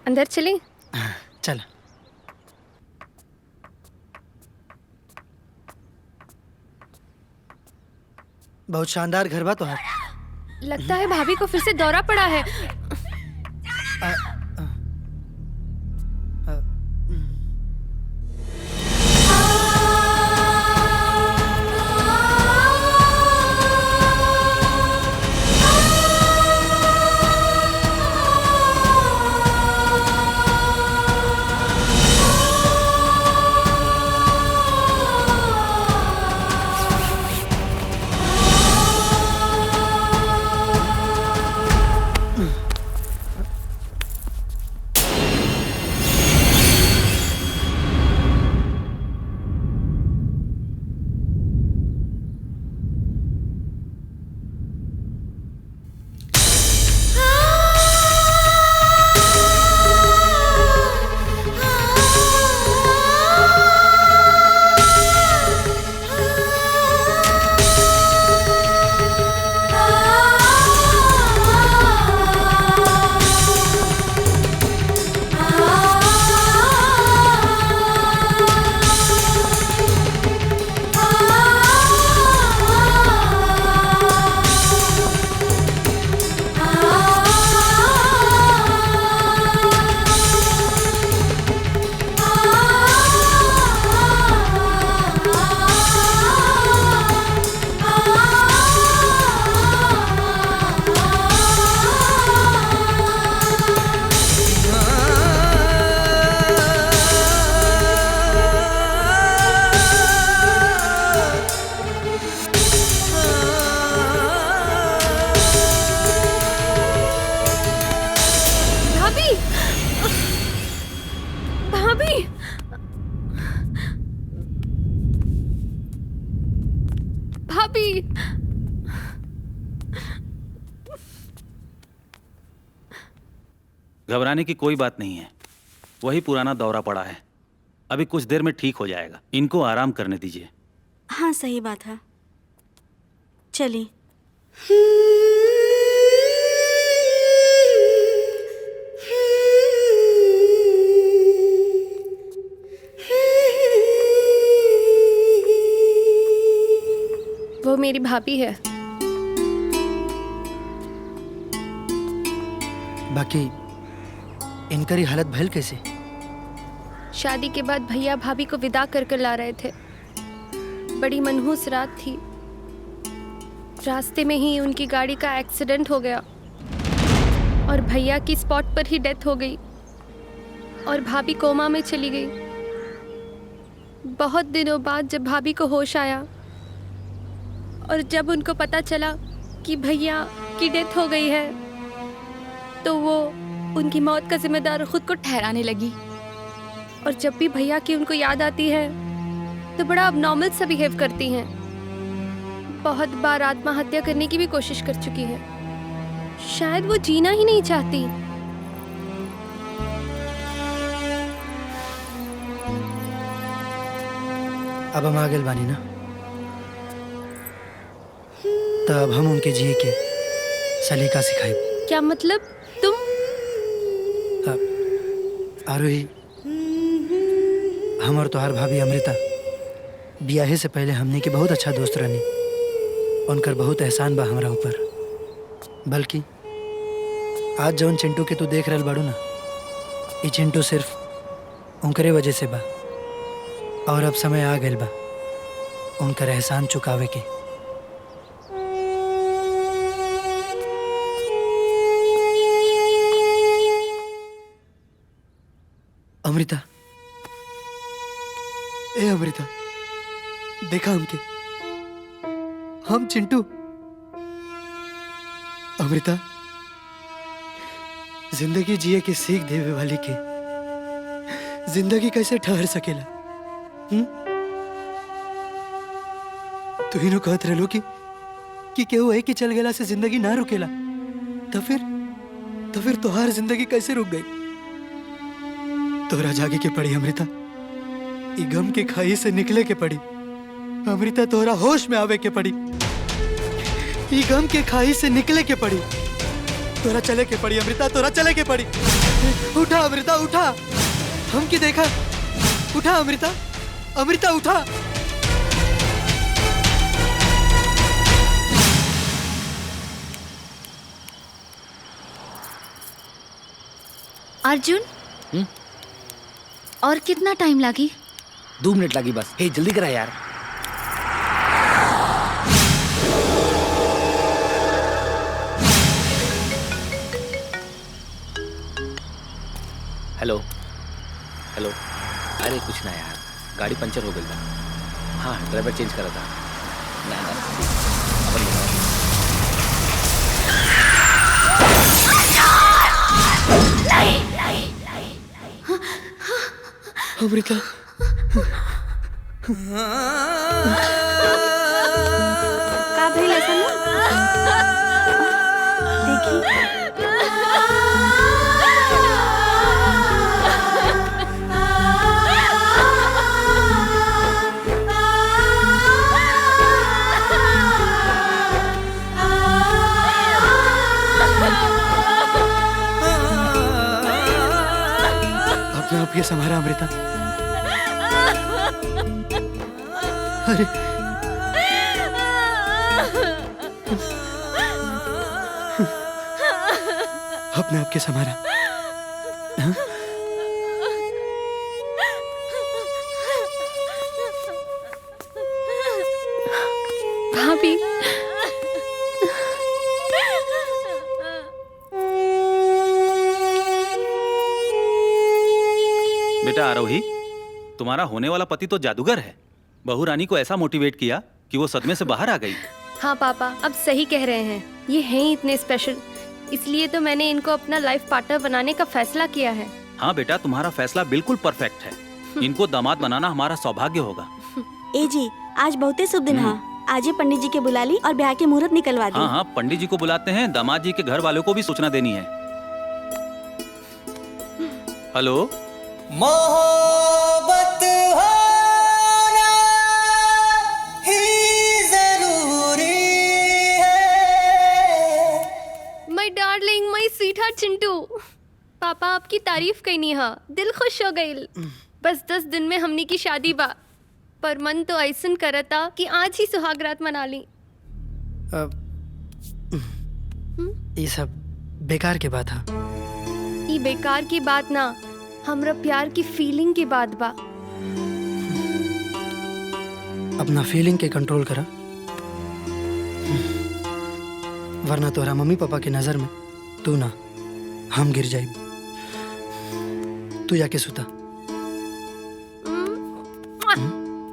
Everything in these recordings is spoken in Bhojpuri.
अंदर चले। चल। बहुत शानदार घर बा तोहार। लगता है भाभी को फिर से दौरा पड़ा है। अ, अ, अ, भाभी, भाभी, भाभी। घबराने की कोई बात नहीं है, वही पुराना दौरा पड़ा है। अभी कुछ देर में ठीक हो जाएगा। इनको आराम करने दीजिए। हाँ सही बात है, चलिए। वो मेरी भाभी है। बाकी इनकरी हालत भल कैसे? शादी के बाद भैया भाभी को विदा कर कर ला रहे थे। बड़ी मनहूस रात थी। रास्ते में ही उनकी गाड़ी का एक्सीडेंट हो गया और भैया की स्पॉट पर ही डेथ हो गई और भाभी कोमा में चली गई। बहुत दिनों बाद जब भाभी को होश आया और जब उनको पता चला कि भैया की डेथ हो गई है, तो वो उनकी मौत का जिम्मेदार खुद को ठहराने लगी। और जब भी भैया की उनको याद आती है तो बड़ा अबनॉर्मल सा बिहेव करती हैं। बहुत बार आत्महत्या करने की भी कोशिश कर चुकी है। शायद वो जीना ही नहीं चाहती। अब हम आ गए बानी ना, तब हम उनके जिए के सलीका सिखाई। क्या मतलब? तुम? आरोही, हम और तोहार भाभी अमृता बियाहे से पहले हमने के बहुत अच्छा दोस्त रहनी। उनकर बहुत एहसान बा हमरा ऊपर। बल्कि आज जौन चिंटू के तू देख रहल बाड़ू ना, ये चिंटू सिर्फ उनकरे वजह से बा। और अब समय आ गइल बा उनकर एहसान चुकावे के। अमृता, ए अमृता, देखा हमके, हम चिंटू। अमृता, जिंदगी जिए के सीख देवे वाली के जिंदगी कैसे ठहर सकेला? तू ही नु कहत रहलो कि केहू है कि चल गेला से जिंदगी ना रुकेला। तो फिर तोहार जिंदगी कैसे रुक गई? तोरा जागे के पड़ी अमृता, ई गम के खाई से निकले के पड़ी। अमृता, तोरा होश में आवे के पड़ी। ई गम के खाई से निकले के पड़ी। तोरा चले के पड़ी अमृता, तोरा चले के पड़ी। उठा अमृता उठा, हम की देखा। उठा अमृता, अमृता उठा। अर्जुन, और कितना टाइम लगी? 2 मिनट लगी बस। हे जल्दी करा यार। Hello hello. अरे कुछ ना यार, गाड़ी पंचर हो गई था। हाँ ड्राइवर चेंज करा था ना अपन अमृता का भइल ऐसा ना? देखी अपने आप ये संभारा अमृता। अरे अपने आप के संभारा। हाँ? भाभी, बेटा आरोही, तुम्हारा होने वाला पति तो जादूगर है। बहू रानी को ऐसा मोटिवेट किया कि वो सदमे से बाहर आ गई। हाँ पापा, अब सही कह रहे हैं। ये हैं ही इतने स्पेशल, इसलिए तो मैंने इनको अपना लाइफ पार्टनर बनाने का फैसला किया है। हाँ बेटा, तुम्हारा फैसला बिल्कुल परफेक्ट है। इनको दामाद बनाना हमारा सौभाग्य होगा। ए जी, आज बहुते शुभ दिन है। आज ही पंडित जी के बुला ली और ब्याह के मुहूर्त निकलवा दी। हाँ हाँ, पंडित जी को बुलाते हैं, दामाद जी के घर वालों को भी सूचना देनी है। हेलो, मोहब्बत होना ही जरूरी है। माय डार्लिंग, माय स्वीट हार्ट चिंटू। पापा आपकी तारीफ कईनी हा, दिल खुश हो गई। बस 10 दिन में हमनी की शादी बा, पर मन तो ऐसन करता कि आज ही सुहाग रात मना ली। ये सब बेकार के बात है। ये बेकार की बात ना, हमरा प्यार की फीलिंग की बात बा। अपना फीलिंग के कंट्रोल करा, वरना तोरा मम्मी पापा की नजर में तू ना हम गिर जाए। तू जाके सुता।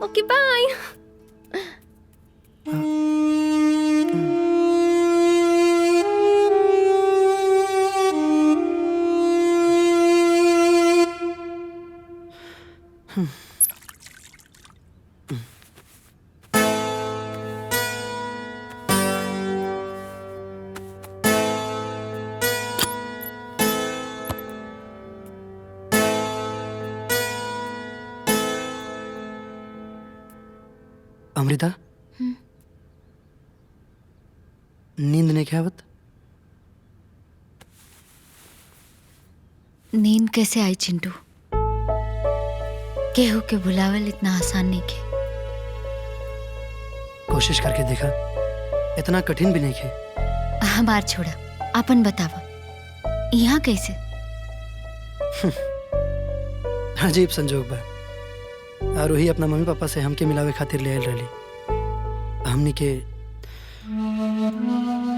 ओके बाय। अमृता, नींद नहीं क्या आवत? नींद कैसे आई चिंटू? केहू के बुलावल इतना आसान नहीं के। कोशिश करके देखा, इतना कठिन भी नहीं है। हमार छोड़ा, अपन बतावा यहाँ कैसे? अजीब संजोग बा। आरोही अपना मम्मी पापा से हमके मिलावे खातिर ले आयल रही। हमनी के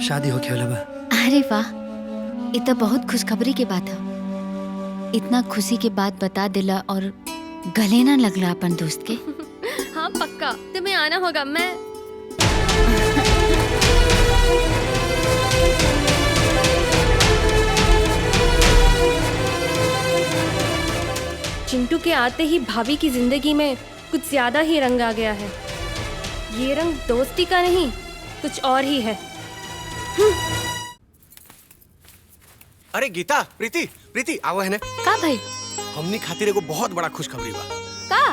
शादी होके वाला बा। अरे वाह, ये तो बहुत खुशखबरी की बात है। इतना खुशी के बात बता दिला और गले ना लगला अपन दोस्त के। हाँ पक्का, तुम्हें आना होगा। मैं चिंटू के आते ही भाभी की जिंदगी में कुछ ज्यादा ही रंग आ गया है। ये रंग दोस्ती का नहीं, कुछ और ही है। अरे गीता, प्रीति प्रीति आओ है ने। का भाई? हमनी खातिर एगो बहुत बड़ा खुशखबरी बा। का?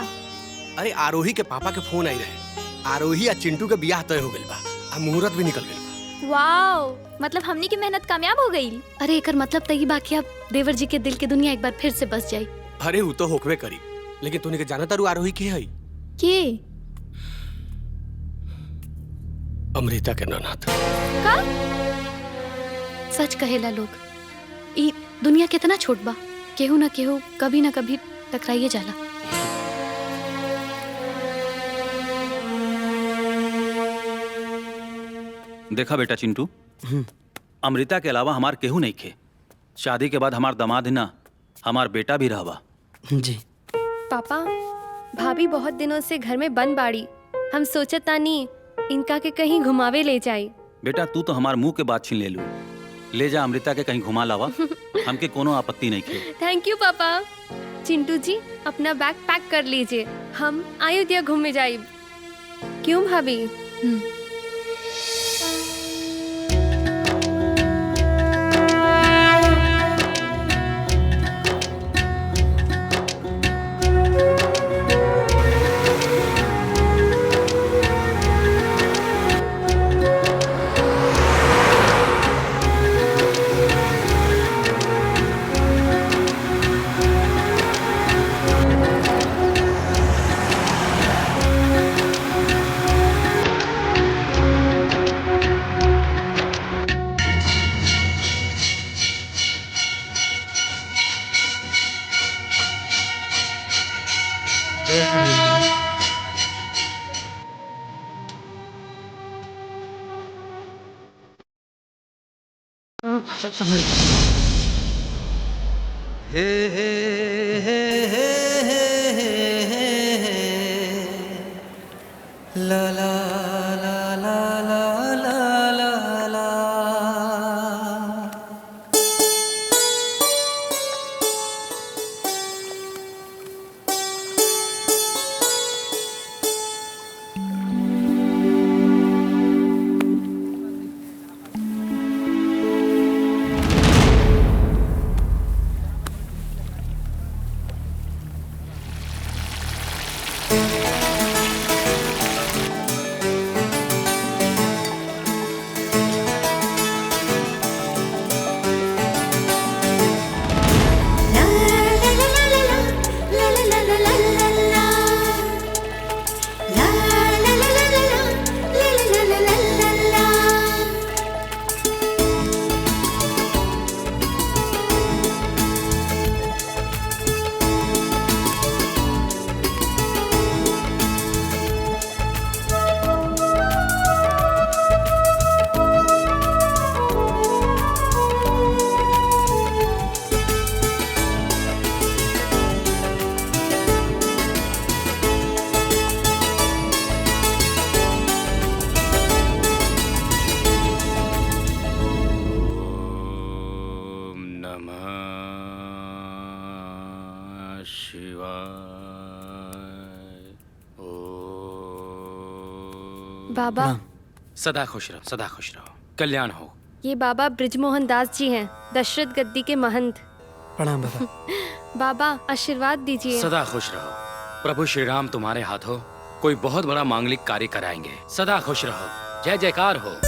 अरे आरोही के पापा के फोन आई रहे। आरोही आ चिंटू के बियाह तय हो गइल बा, आ मुहूर्त भी निकल गइल वाओ, मतलब हमनी की मेहनत कामयाब हो गई। अरे एकर मतलब तई बाकी अब देवर जी के दिल के दुनिया एक बार फिर से बस जाई। अरे वो तो होकवे करी, लेकिन तूने के जाना तारू आरोही के हई? के अमृता के ननद। का? सच कहेला लोग, ई दुनिया कितना छोट बा, केहू ना केहू कभी ना कभी टकराइए जाला। देखा बेटा चिंटू, अमृता के अलावा हमार केहू नहीं खे। शादी के बाद हमार दामाद ही ना, हमार बेटा भी रहबा। जी। पापा, भाभी बहुत दिनों से घर में बंद बाड़ी, हम सोचत तानी इनका के कहीं घुमावे ले जाए। बेटा तू तो हमार मुंह के बात छीन ले लू। ले जा अमृता के कहीं घुमा लावा, हमके कोनो आपत्ति नहीं खे। थैंक यू पापा। चिंटू जी अपना बैग पैक कर लीजिए, हम अयोध्या घूमने जाए। क्यों भाभी? बाबा, सदा खुश रहो, सदा खुश रहो, कल्याण हो। ये बाबा ब्रिजमोहन दास जी हैं, दशरथ गद्दी के महंत। प्रणाम बाबा। बाबा आशीर्वाद दीजिए। सदा खुश रहो। प्रभु श्री राम तुम्हारे हाथों कोई बहुत बड़ा मांगलिक कार्य कराएंगे। सदा खुश रहो, जय जयकार हो।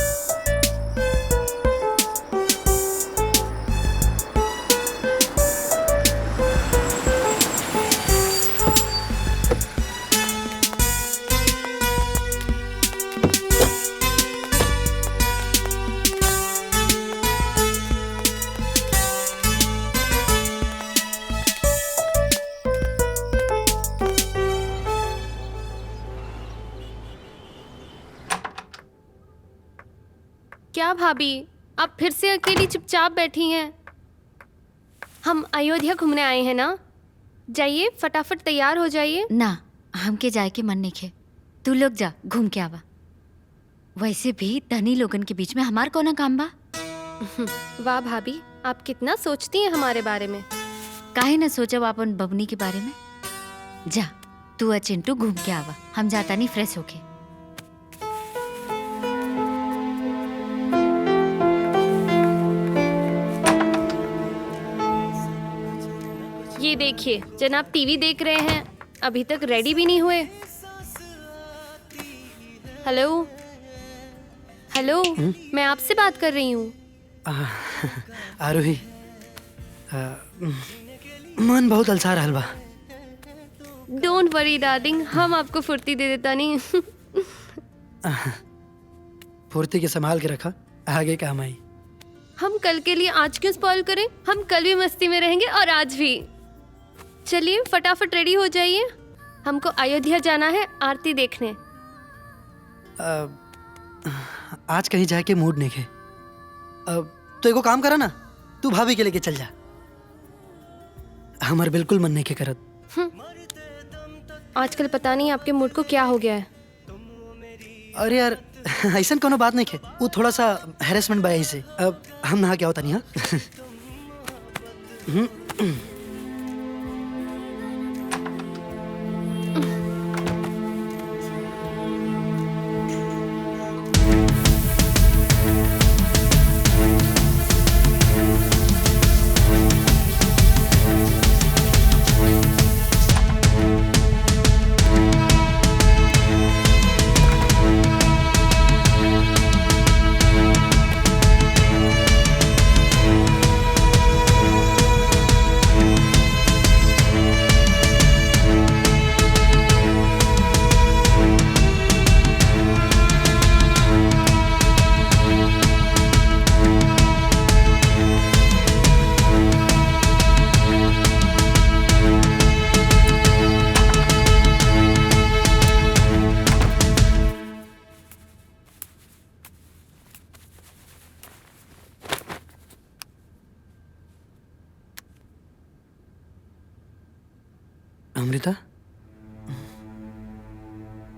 क्या भाभी, आप फिर से अकेली चुपचाप बैठी हैं? हम अयोध्या घूमने आए हैं ना, जाइए फटाफट तैयार हो जाइए। ना, हमके जाए के मन नहीं खे, तू लोग जा घूम के आवा। वैसे भी धनी लोगन के बीच में हमार कौन काम बा। वाह भाभी, आप कितना सोचती हैं हमारे बारे में। काहे न सोचब अपन बबनी के बारे में। जा तू और चिंटू घूम के आवा, हम जाता नहीं फ्रेश होके। ये देखिए जनाब टीवी देख रहे हैं, अभी तक रेडी भी नहीं हुए। हेलो हेलो, मैं आपसे बात कर रही हूँ। आरोही, मन बहुत अलसा रहल बा। डोंट वरी डार्लिंग, हम आपको फुर्ती दे देता नहीं। फुर्ती के संभाल के रखा, आगे काम आई। हम कल के लिए आज क्यों स्पॉइल करें? हम कल भी मस्ती में रहेंगे और आज भी। चलिए फटाफट रेडी हो जाइए, हमको अयोध्या जाना है आरती देखने। आज कहीं जाके मूड नहीं है। तो एगो काम करा ना, तू भाभी के लेके चल जा। हमार बिल्कुल मन नहीं के करत। आजकल पता नहीं आपके मूड को क्या हो गया है। अरे यार ऐसा कोनो बात नहीं है, वो थोड़ा सा हैरेसमेंट बा यही से। अब हम नहा क्या होता नहीं। हाँ अमृता,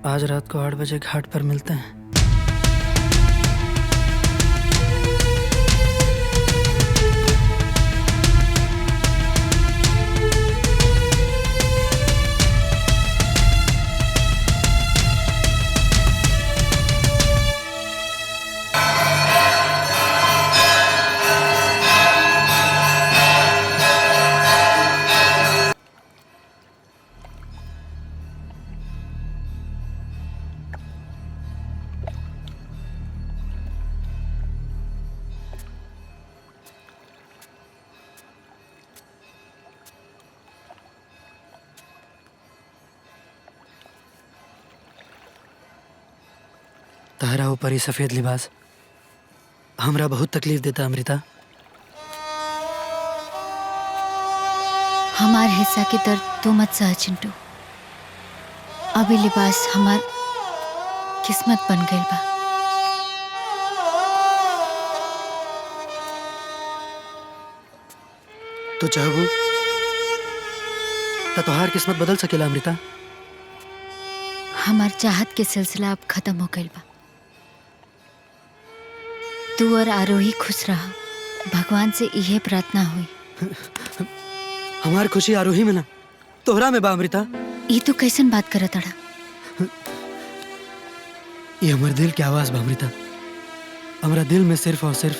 आज रात को 8 बजे घाट पर मिलते हैं। तहरा ऊपर ही सफेद लिबास हमरा बहुत तकलीफ देता अमृता। हमार हिस्सा के दर्द तू मत सह चिंटू। अभी लिबास हमार किस्मत बन गई बा। तू चाहबू तो तोहार किस्मत बदल सकेला अमृता। हमार चाहत के सिलसिला अब खत्म हो गई बा। तू और आरोही खुश रहा, भगवान से यह प्रार्थना हुई। हमार खुशी आरोही में ना तोहरा में बा अमृता। ये तो कैसन बात करत अड़ा? ये हमार दिल की आवाज बा अमृता। हमारा दिल में सिर्फ और सिर्फ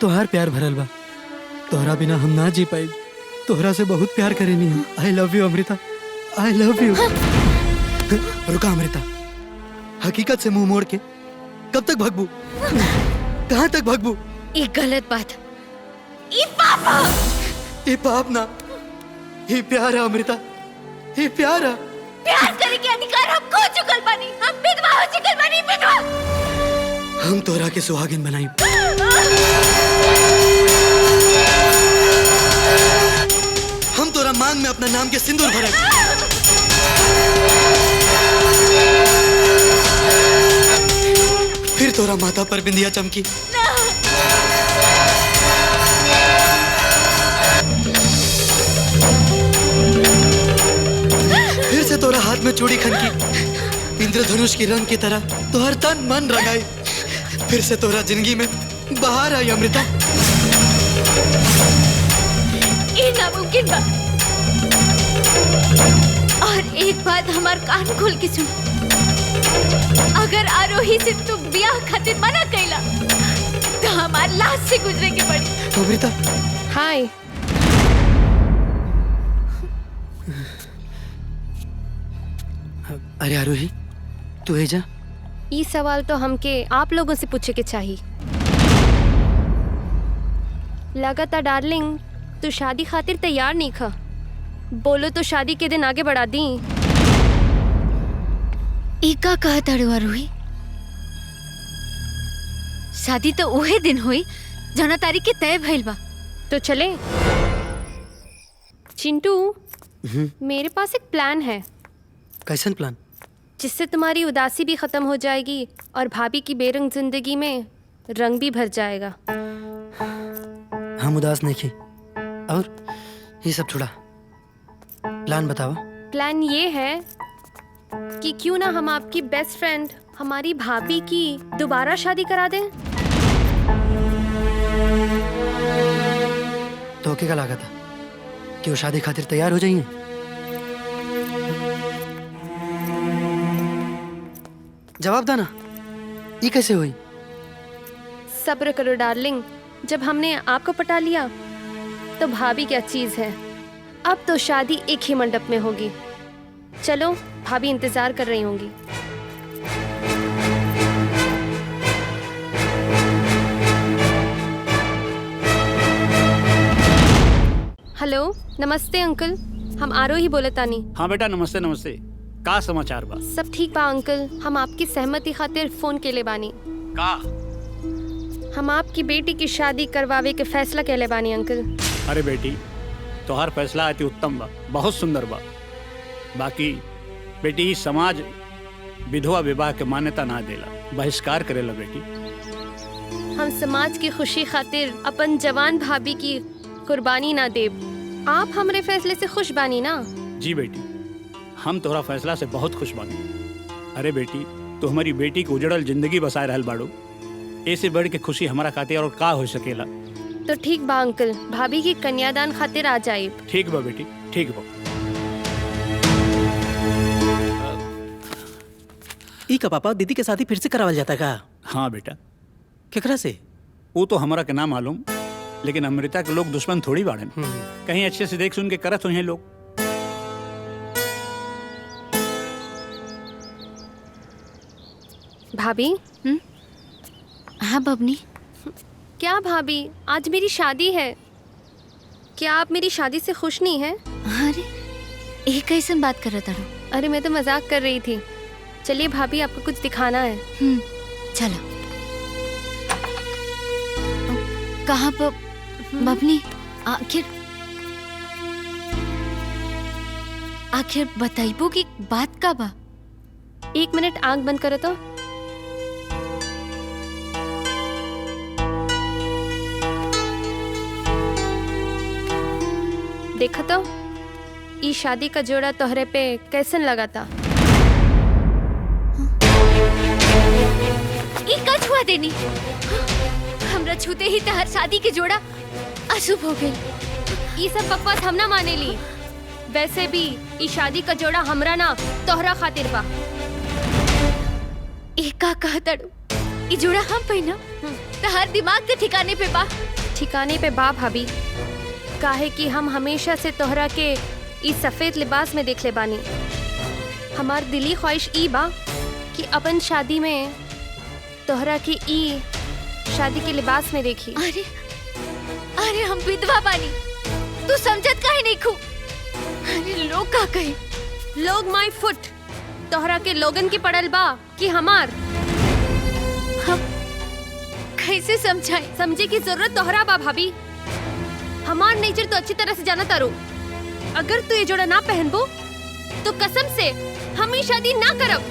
तोहार प्यार भरल बा। तोहरा बिना हम ना जी पाई। तोहरा से बहुत प्यार करेनी है। I love you Amrita, I love you. रुका अमृता, हकीकत से मुंह मोड़ के कब तक भगबू? कहाँ तक भगबू? ये गलत बात। ये पाप ना, ये प्यार है अमृता, ये प्यार है। प्यार करे के अधिकार हम खो चुकल बानी। हम विधवा हो चुकल बानी, विधवा। हम तोहरा के सुहागिन बनाई। हम तोरा मांग में अपना नाम के सिंदूर भरे। फिर तोरा माथा पर बिंदिया चमकी। फिर से तोरा हाथ में चूड़ी खनकी। इंद्रधनुष की रंग की तरह तोहर तन मन रंगाई। फिर से तोरा जिंदगी में बाहर आई अमृता। ये नामुमकिन बा। और एक बात हमार कान खोल के सुन, अगर आरोही से तू ब्याह खातिर मना कैला तो हमार लाश से गुजरे के पड़ी। अमृता, हाय। अरे आरोही, तू है जा। ये सवाल तो हमके आप लोगों से पूछे के चाहिए। लगातार डार्लिंग, तू शादी खातिर तैयार नहीं खा। बोलो तो शादी के दिन आगे बढ़ा दी। एका कहा तड़वा रूही, शादी तो उहे दिन हुई जौना तारीख के तय भइल बा। तो चले। चिंटू, मेरे पास एक प्लान है कैसन प्लान? जिससे तुम्हारी उदासी भी खत्म हो जाएगी और भाभी की बेरंग जिंदगी में रंग भी भर जाएगा। हम उदास नहीं की और ये सब छोड़ा, प्लान बताओ। प्लान ये है कि क्यों ना हम आपकी बेस्ट फ्रेंड हमारी भाभी की दोबारा शादी करा दें। तो क्या लगा था कि वो शादी खातिर तैयार हो जाइए? जवाब देना, ये कैसे हुई? सब्र करो डार्लिंग, जब हमने आपको पटा लिया तो भाभी क्या चीज है। अब तो शादी एक ही मंडप में होगी। चलो, भाभी इंतजार कर रही होंगी। हेलो, नमस्ते अंकल, हम आरोही बोलतानी। हाँ बेटा, नमस्ते नमस्ते। का समाचार बा? सब ठीक बा अंकल, हम आपकी सहमति खातिर फोन केले बानी। का? हम आपकी बेटी की शादी करवावे के फैसला केले बानी अंकल। अरे बेटी, तोहार फैसला अति उत्तम बा, बहुत सुंदर बा। बाकी बेटी, ई समाज विधवा विवाह के मान्यता ना देला, बहिष्कार करेला बेटी। हम समाज की खुशी खातिर अपन जवान भाभी की कुर्बानी ना देब। आप हमरे फैसले से खुश बानी ना? जी बेटी, हम तोहरा फैसला से बहुत खुश बानी। अरे बेटी, तो हमारी बेटी की उजड़ल जिंदगी बसाए रहल बाड़ू, ऐसे बढ़ के खुशी हमारा खातिर और का हो सकेला। तो ठीक बा अंकल, भाभी की कन्यादान खातिर आ जाए। ठीक बा बेटी, ठीक बा। ई का पापा, दीदी के शादी फिर से करावल जाता का? हाँ बेटा। केकरा से? वो तो हमारा के ना मालूम, लेकिन अमृता के लोग दुश्मन थोड़ी बाड़न। कहीं अच्छे से देख सुन के करत हुए हैं लोग। भाभी? हाँ बबनी। क्या भाभी, आज मेरी शादी है, क्या आप मेरी शादी से खुश नहीं हैं? अरे एक कैसन बात कर रहा था? अरे मैं तो मजाक कर रही थी। चलिए भाभी, आपको कुछ दिखाना है। चलो। कहाँ पर बबनी? आखिर बताइबो की बात का बा? 1 मिनट आंख बंद करो तो। देखा तो, ई शादी का जोड़ा तोहरे पे कैसन लगा था? ई का छुआ देनी? हमरा छूते ही तहर शादी के जोड़ा अशुभ हो गई। ये सब बकवास हम ना माने ली। वैसे भी ई शादी का जोड़ा हमरा ना तोहरा खातिर बा। एका कहतड़ू, ई जोड़ा हम पहिना तहर दिमाग के ठिकाने पे बा? ठिकाने पे बा भाभी, काहे कि हम हमेशा से तोहरा के इस सफेद लिबास में देख ले बानी। हमार दिली ख्वाहिश ई बा कि अपन शादी में तोहरा की ई शादी के लिबास में देखी। अरे अरे, हम विधवा बानी, तू समझत काहे नहीं खू? अरे लोग का कहे? लोग माय फुट, तोहरा के लोगन की पड़ल बा कि हमार? हम कैसे समझाए? समझे की जरूरत तोहरा बा भाभी। हमार नेचर तो अच्छी तरह से जाना तारो। अगर तू ये जोड़ा ना पहनबो तो कसम से हम ही शादी ना करब।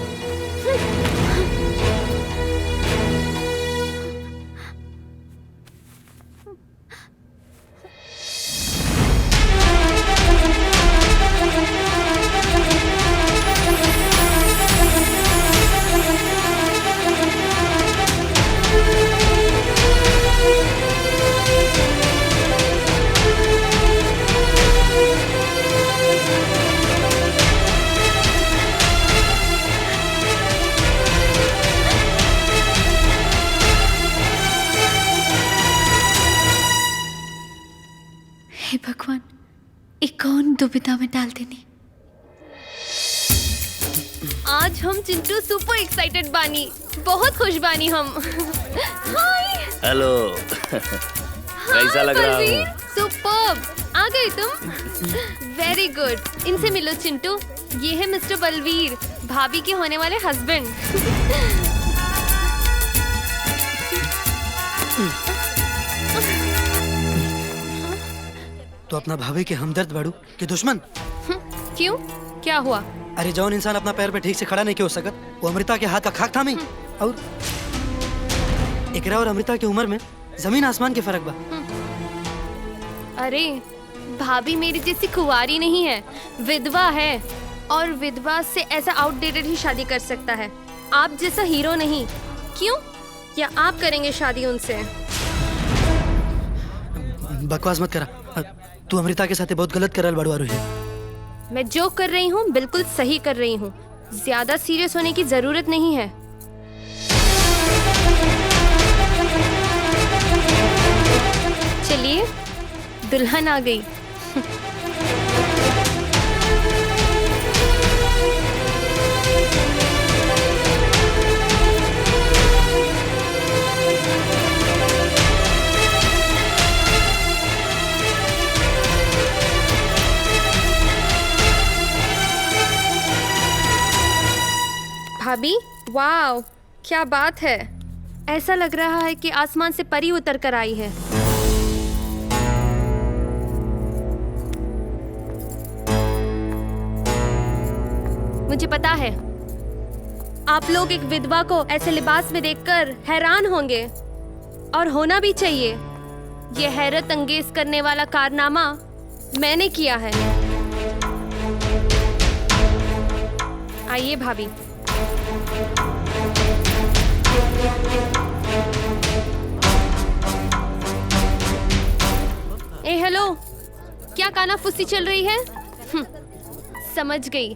हे भगवान, एक कौन दुविधा में डाल देनी। आज हम चिंटू सुपर एक्साइटेड बानी, बहुत खुश बानी हम। हाय। हेलो। कैसा लग रहा हूँ? सुपर्ब, आ गई तुम? Very good. इनसे मिलो चिंटू, ये है मिस्टर बलवीर, भाभी के होने वाले हस्बैंड। तो अपना भाभी के हमदर्द बाड़ू कि दुश्मन? क्यों, क्या हुआ? अरे जौन इंसान अपना पैर पे ठीक से खड़ा नहीं हो सकत, वो अमृता के हाथ का खाक थामी। और एकरा और अमृता की उम्र में जमीन आसमान के फर्क बा। अरे भाभी मेरी जैसी कुंवारी नहीं है, विधवा है, और विधवा से ऐसा आउटडेटेड ही शादी कर सकता है, आप जैसा हीरो नहीं। क्यों, या आप करेंगे शादी उनसे? बकवास मत करा, तू अमृता के साथ बहुत गलत करल बाड़ू आरोही। मैं जो कर रही हूँ बिल्कुल सही कर रही हूँ, ज्यादा सीरियस होने की जरूरत नहीं है। चलिए, दुल्हन आ गई। भाभी, वाव, क्या बात है। ऐसा लग रहा है कि आसमान से परी उतर कर आई है। मुझे पता है आप लोग एक विधवा को ऐसे लिबास में देखकर हैरान होंगे, और होना भी चाहिए। ये हैरत अंगेज करने वाला कारनामा मैंने किया है। आइए भाभी। ए हेलो, क्या काना फुस्सी चल रही है? समझ गई,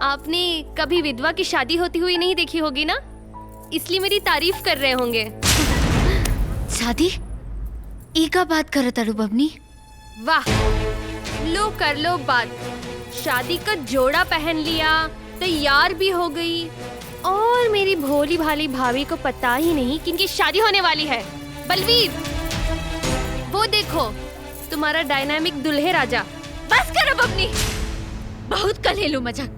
आपने कभी विधवा की शादी होती हुई नहीं देखी होगी ना, इसलिए मेरी तारीफ कर रहे होंगे। शादी? ई का बात कर तारू बबनी? वाह, लो कर लो बात। शादी का जोड़ा पहन लिया, तैयार भी हो गई, और मेरी भोली भाली भाभी को पता ही नहीं कि इनकी शादी होने वाली है। बलवीर, वो देखो तुम्हारा डायनामिक दुल्हे राजा। बस करो बबनी, बहुत कलेलू मजाक।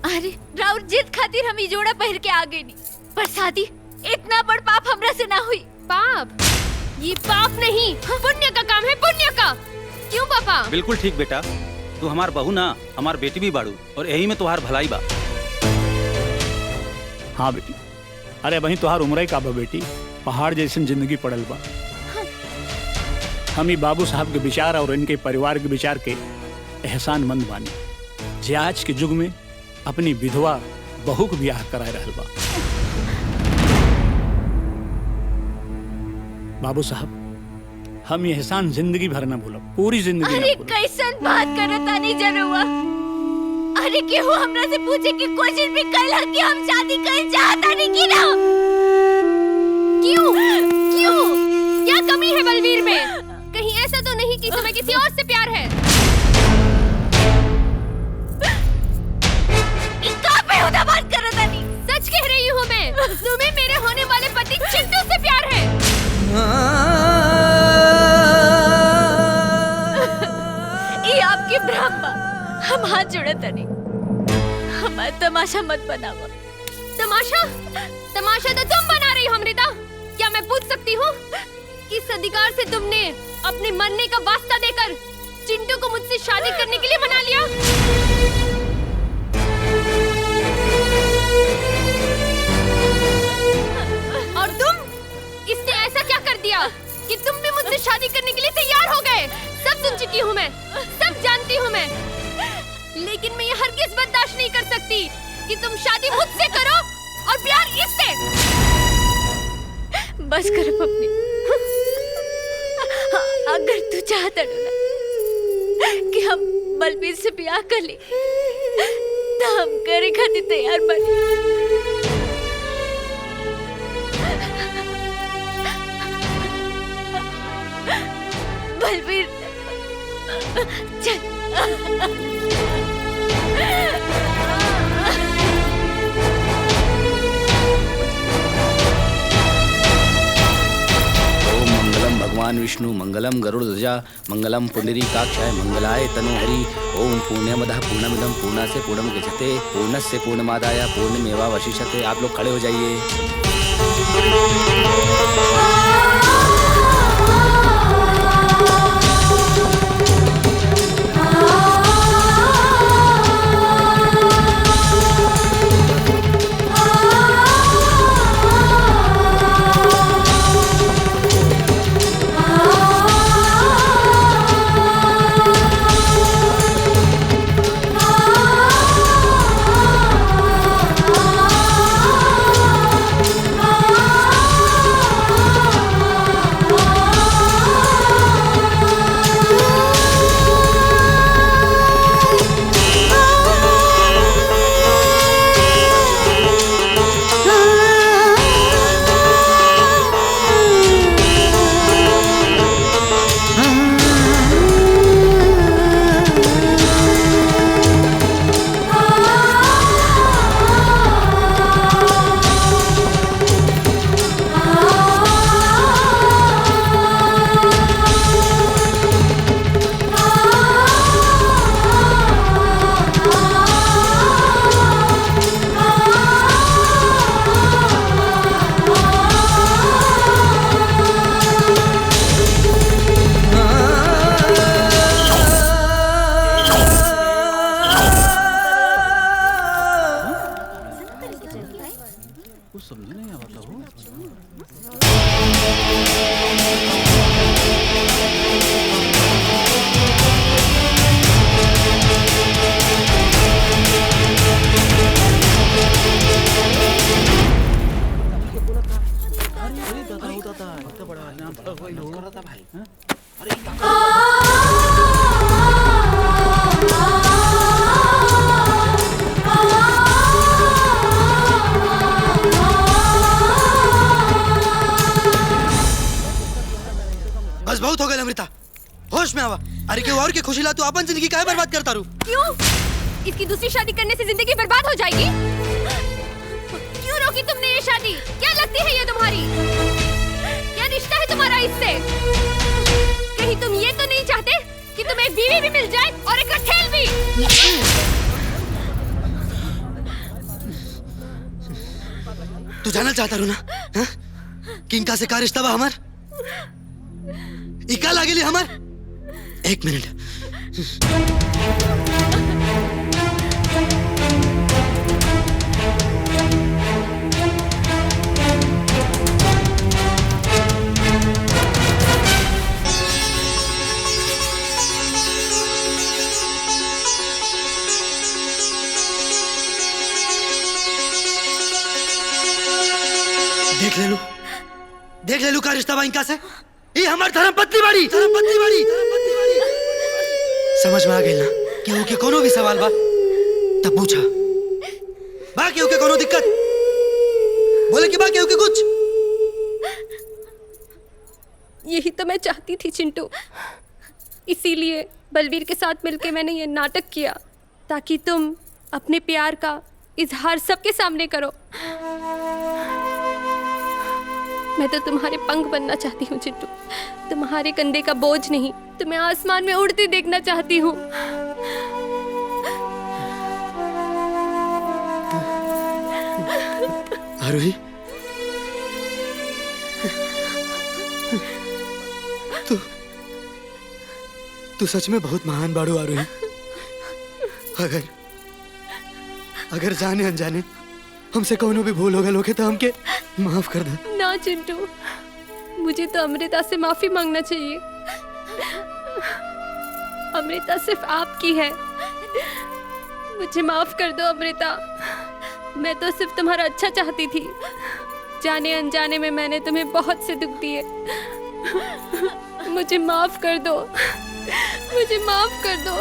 अरे राउर जिद खातिर हम ई जोड़ा पहन के आ गई नी, पर शादी इतना बड़ पाप हमरा से ना हुई। पाप? ये पाप नहीं, पुण्य का काम है, पुण्य का। क्यों पापा? बिल्कुल ठीक बेटा, तू हमार बहू ना, हमार बेटी भी बाड़ू, और यही में तुहार भलाई बा। हाँ बेटी, अरे वही तुहार उम्र का बा बेटी, पहाड़ जैसी जिंदगी पड़ल बा। हम ही बाबू साहब के विचार और इनके परिवार के विचार के एहसान मंद बानी, जे आज के युग में अपनी विधवा बहू को ब्याह कराए रहल बा। बाबू साहब, हम ये एहसान जिंदगी भर न भूलब, पूरी जिंदगी अरे न भूलब। कैसन बात करत तानी जरुआ। अरे केहू हमरा से पूछे कि कोशिश भी कैला कि हम शादी कर चाहता नहीं कि ना? क्यों? क्यों? क्या कमी है बलवीर में? कहीं ऐसा तो नहीं कि तुम्हें किसी और से प्यार है? बेहुदा बात करत तानी। सच कह रही हूँ मैं, तुम्हें मेरे होने वाले पति चिंटू से प्यार है। ये आपकी भ्रम बा, हम हाथ जोड़े तनी, हमारा तमाशा मत बनावा। तमाशा? तमाशा तो तुम बना रही हो अमृता। क्या मैं पूछ सकती हूँ किस अधिकार से तुमने अपने मरने का वास्ता देकर चिंटू को मुझसे शादी करने के लिए मना लिया? और तुम, इसने ऐसा क्या कर दिया कि तुम भी मुझसे शादी करने के लिए तैयार हो गए? सब सुन चुकी हूँ मैं, सब जानती हूँ मैं, लेकिन मैं ये हरगिज़ बर्दाश्त नहीं कर सकती कि तुम शादी मुझसे करो और प्यार इससे। बस करो अपनी। अगर तू चाहता ना कि हम बलबीर से ब्याह कर ले, तो हम करे खातिर तैयार बने। बलबीर, चल। भगवान विष्णु मंगलम गरुड़ध्वजा मंगलम पुंडरीकाक्षाय मंगलाय तनोहरि ओम पूर्णमदः पूर्णमिदं पूर्णास्य पूर्णमुदच्यते पूर्णस्य पूर्णमादाय पूर्णमेवावशिष्यते। आप लोग खड़े हो जाइए। बस बहुत हो गया अमृता, होश में आवा। अरे क्यों और की खुशी ला तू अपन जिंदगी काहे बर्बाद करता रू? क्यों? इसकी दूसरी शादी करने से जिंदगी बर्बाद हो जाएगी? क्यों रोकी तुमने ये शादी? क्या लगती है ये तुम्हारी? क्या रिश्ता है तुम्हारा इससे? कहीं तुम ये तो नहीं चाहते कि तुम्हें एक बीवी भी मिल जाए और एक रखेल भी? तू जानना चाहता रू ना हा? कि इनका से का रिश्ता बा हमार? इका लागेली हमार? एक मिनट। देख ले लू का रिश्ता बा इनका से? ये हमार धर्म पत्नी बाड़ी। समझ में आ गई ना? केहू के कोनो भी सवाल बा तब पूछा। बा केहू के कोनो दिक्कत? बोले कि बा केहू के कुछ? यही तो मैं चाहती थी चिंटू, इसीलिए बलवीर के साथ मिलके मैंने ये नाटक किया ताकि तुम अपने प्यार का इजहार सबके सामने करो। मैं तो तुम्हारे पंख बनना चाहती हूँ चिंटू, तुम्हारे कंधे का बोझ नहीं। तुम्हें आसमान में उड़ती देखना चाहती हूँ। आरोही, तू सच में बहुत महान बाड़ू आरोही। अगर जाने अनजाने हमसे कोनो भी भूल हो गया लोगे तो हमके माफ कर दे। ना चिंटू, मुझे तो अमृता से माफी मांगना चाहिए। अमृता सिर्फ आपकी है। मुझे माफ कर दो अमृता, मैं तो सिर्फ तुम्हारा अच्छा चाहती थी। जाने अनजाने में मैंने तुम्हें बहुत से दुख दिए। मुझे माफ कर दो, मुझे माफ कर दो।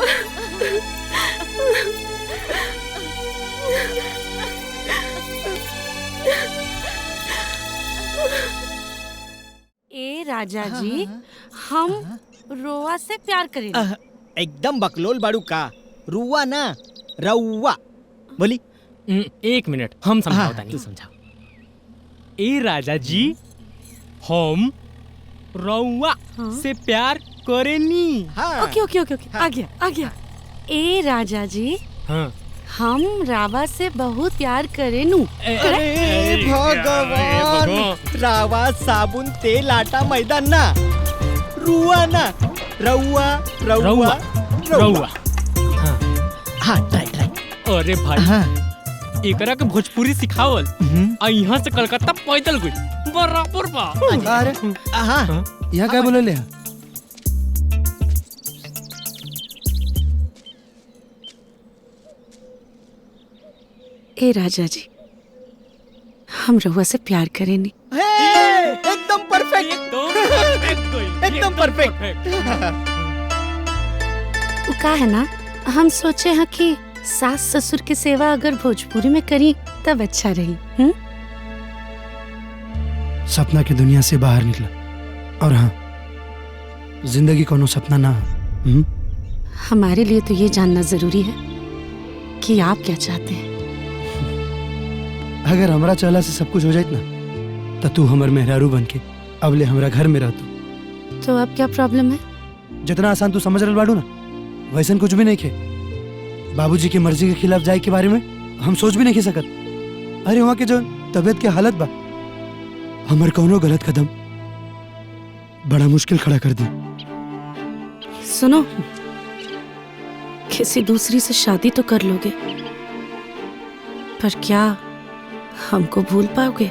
ए राजा जी, हम रोआ से प्यार करेंगे। एकदम बकलोल बाड़ू का। रुआ ना, रउआ बोली। एक मिनट, हम समझाओ तानी। तू समझाओ। ए राजा जी, हम रउआ से प्यार करेनी। ओके ओके ओके ओके, आ गया। ए राजा जी, हाँ। हम रावा से बहुत प्यार करेनू। अरे भगवान, रावा साबुन तेल आटा मैदा ना, रुआ ना, रउआ रउआ रउआ। हाँ ट्राई। अरे भाई, एकरा के भोजपुरी सिखावल आ यहाँ से कलकत्ता पैदल गई बराबर बा। अरे हाँ, यहाँ क्या बोले ले? ए राजा जी, हम रउआ से प्यार करेनी। एकदम परफेक्ट, एकदम परफेक्ट। वो का है ना, हम सोचे हैं कि सास ससुर की सेवा अगर भोजपुरी में करी तब अच्छा रही। सपना की दुनिया से बाहर निकला, और हाँ, जिंदगी कोनो सपना ना है। हमारे लिए तो ये जानना जरूरी है कि आप क्या चाहते हैं। अगर हमरा चला से सब कुछ हो जाए ना, तो तू हमर मेहरारू बन के अब ले हमरा घर में रहतू। तो अब क्या प्रॉब्लम है? जितना आसान तू समझ रहा बाड़ू ना, वैसन कुछ भी नहीं खे। बाबूजी की मर्जी के खिलाफ जाए के बारे में हम सोच भी नहीं खे सकत। अरे वहाँ के जो तबीयत के हालत बा, हमर कौनो गलत कदम बड़ा मुश्किल खड़ा कर दी। सुनो, किसी दूसरी से शादी तो कर लोगे, पर क्या हमको भूल पाओगे?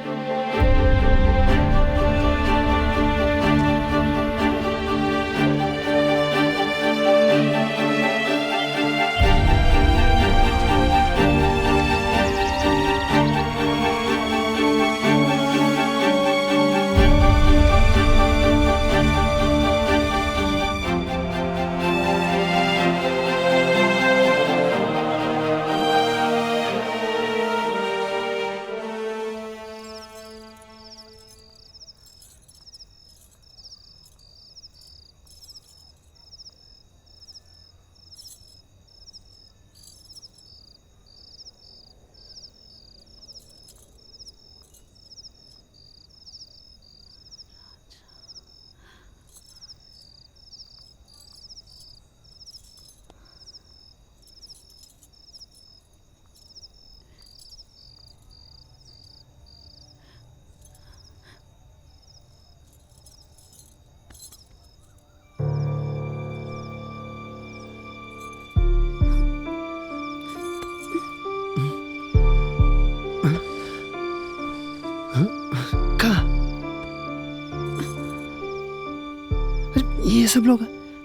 ये सब लोग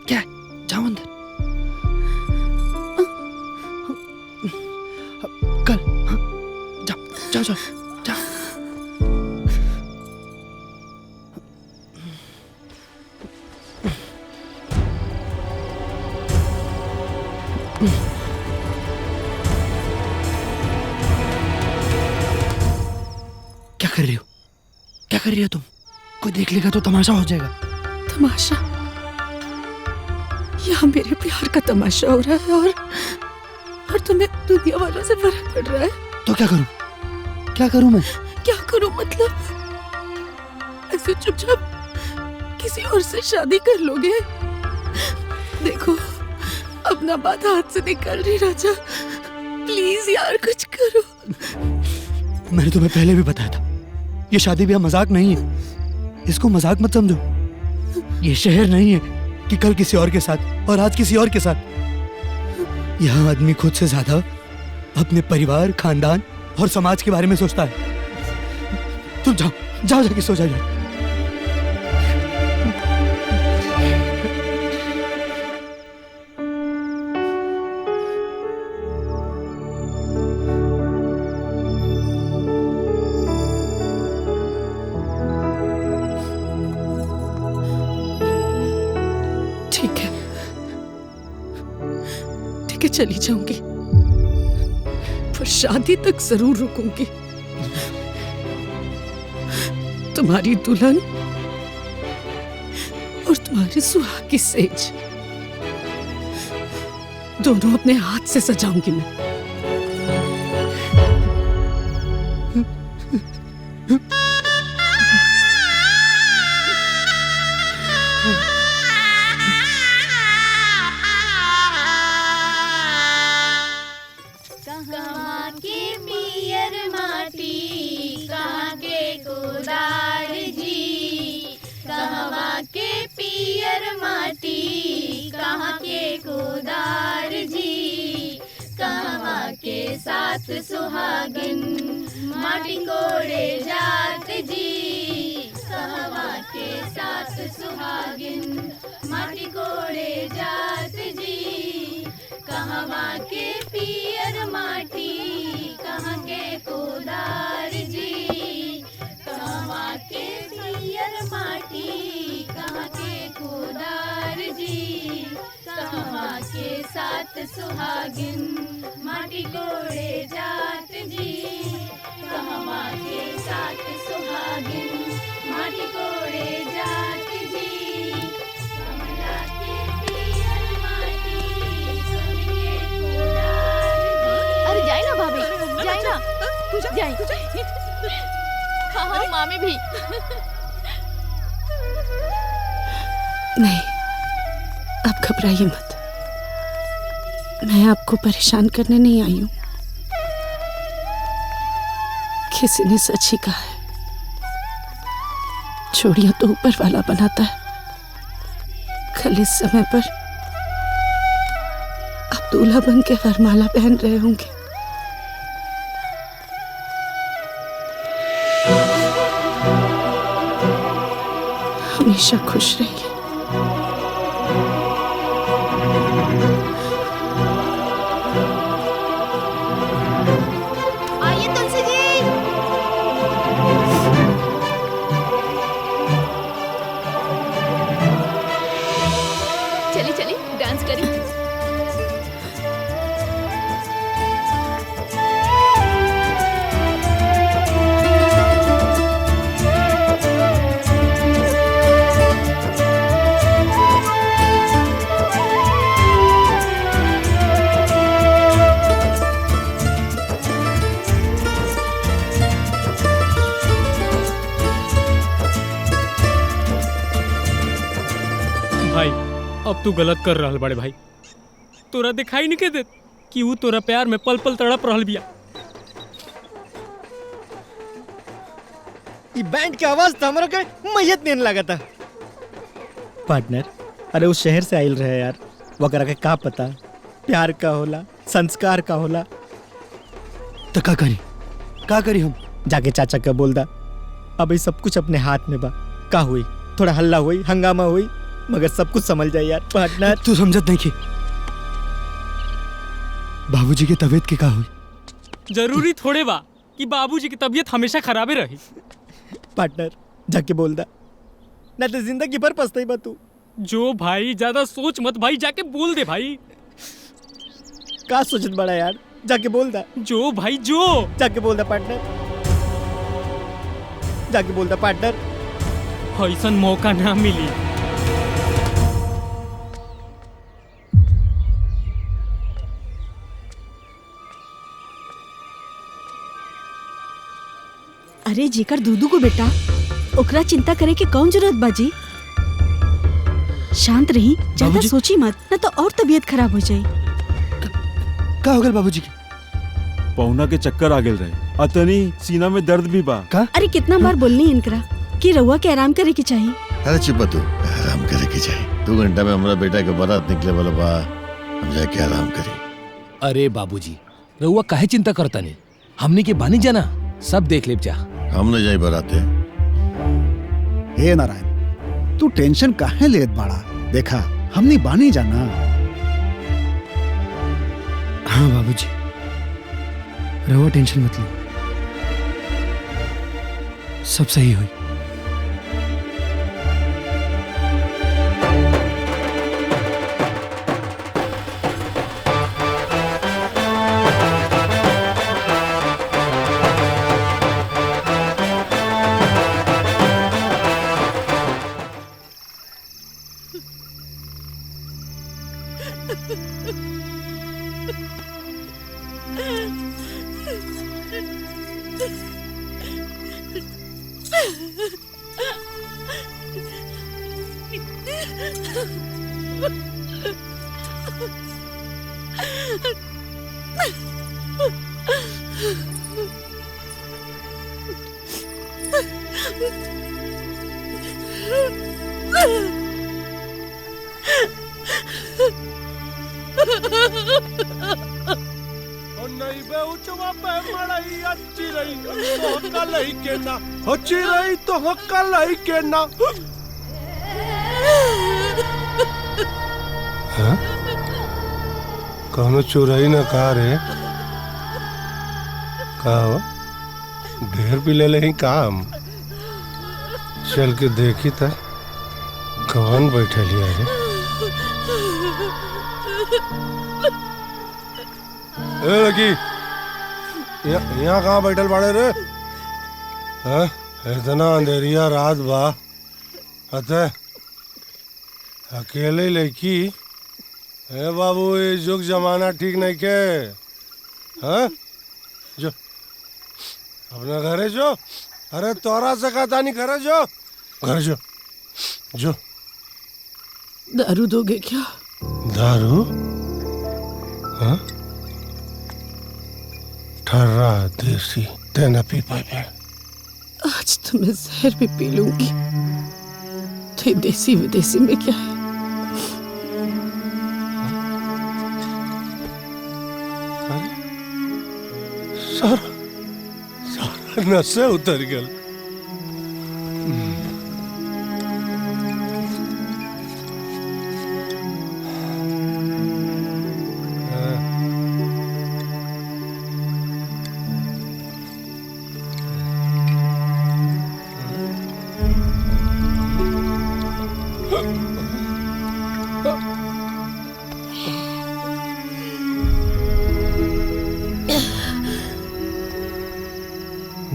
क्या है? जाओ अंदर। कल जाओ जाओ जाओ। क्या कर रही हो? क्या कर रही हो तुम? कोई देख लेगा तो तमाशा हो जाएगा। तमाशा? यहाँ मेरे प्यार का तमाशा हो रहा है और तुम्हें दुनिया वालों से फर्क पड़ रहा है। तो क्या करूं? क्या करूं मैं? क्या करूं मतलब? ऐसे चुपचाप किसी और से शादी कर लोगे? देखो, अपना बात हाथ से निकल रही राजा, प्लीज यार कुछ करो। मैंने तुम्हें पहले भी बताया था, ये शादी ब्याह मजाक नहीं है। इसको मजाक मत समझो। ये शहर नहीं है कि कल किसी और के साथ और आज किसी और के साथ। यहाँ आदमी खुद से ज्यादा अपने परिवार, खानदान और समाज के बारे में सोचता है। तुम जाओ जाओ, जाके सो जाओ। चली जाऊंगी, पर शादी तक जरूर रुकूंगी। तुम्हारी दुल्हन और तुम्हारी सुहाग की सेज दोनों अपने हाथ से सजाऊंगी मैं। साथ सुहागिन माटी कोड़े जात जी कहवा के साथ सुहागिन माटी कोड़े जात जी कहवा के पियर माटी कहाँ के कोदार जी कहवा के पियर माटी कहाँ के कोदार जी कहवा के साथ सुहागिन माटी कोड़े जात जी कहवा के साथ सुहागिन माटी कोड़े जात जी कमला के पियर माटी सुन के कोदार जी। अरे जाए ना भाभी, जाए ना, जाए। हाँ हाँ मामी भी। नहीं, आप घबराइए मत। मैं आपको परेशान करने नहीं आई हूं। किसी ने सच ही कहा है, चूड़ियां तो ऊपर वाला बनाता है। कल इस समय पर आप दूल्हा बन के वरमाला पहन रहे होंगे। हमेशा खुश रहिए। आइए तुलसी जी। चली चली डांस करी। भाई अब तू गलत कर रहल बड़े भाई। तोरा दिखाई नहीं के देत कि वो तोरा प्यार में पल पल तड़प रहल बिया। ये बैंड की आवाज तो हमारा के मैयत नहीं लगा था। पार्टनर, अरे उस शहर से आइल रहे यार, वगैरह के का पता प्यार का होला, संस्कार का होला। तो का करी हम? जाके चाचा का बोल दा, अब ये सब कुछ अपने हाथ में बा। का हुई, थोड़ा हल्ला हुई, हंगामा हुई, मगर सब कुछ संभल जाए यार। पार्टनर तू समझत नहीं कि बाबूजी की तबीयत की का हुई? जरूरी थोड़े बा कि बाबूजी की तबीयत हमेशा खराबे रही। पार्टनर जाके बोल दा, ना तो जिंदगी भर पछताई बा तू। जो भाई ज्यादा सोच मत भाई, जाके बोल दे भाई। का सोचत बड़ा यार, जाके बोल दा। जो भाई जो जाके बोल दा पार्टनर, जाके बोल दा पार्टनर। ऐसा मौका ना मिली। अरे जेकर दूधू को बेटा, ओकरा चिंता करे की कौन जरूरत बाजी। शांत रही, ज्यादा सोची मत, न तो और तबीयत खराब हो जाए। का हो गल बाबूजी की? पहुना के चक्कर आ गेल रहे, अतनी सीना में दर्द भी बा। का? अरे कितना बार बोलनी इनकरा कि रउआ के आराम करे के चाहिए। अरे चुप तू, आराम करे के चाहिए। 2 घंटा में हमारा बेटा के बारात निकले वाला बा, हम जाके आराम करी। अरे बाबूजी, रउआ काहे चिंता करता नहीं? हमने के बानी जाना, सब देख लेब जा। हम न जाए बाराते। हे नारायण, तू टेंशन काहे लेत बाड़ा? देखा हमनी बानी जाना। हाँ बाबूजी, रहो टेंशन मत लो, सब सही हुई। नहीं बे उचवा पे मड़ई अच्छी रही तो कल ही के ना अच्छी रही तो कल ही के ना। हाँ? कौनो चुराई ना कहा रे? कहा हो? ढेर भी ले लें काम। चल के देखी था कौन बैठे लिया है। ए लगी यहाँ कहाँ बैठल बाड़े रे? हाँ? इतना अंधेरिया रात बा अतः अकेले लड़की है बाबू। ये जुग जमाना ठीक नहीं के। हाँ जो अपना घरे जो। अरे तोरा से कहता नहीं घरे जो। घर जो जो। दारू दोगे क्या? दारू? हाँ? ठर्रा देसी तेना पी पाए। आज तो मैं जहर भी पी लूंगी। तो ये देसी विदेशी में क्या है? सारा नशे उतर गया।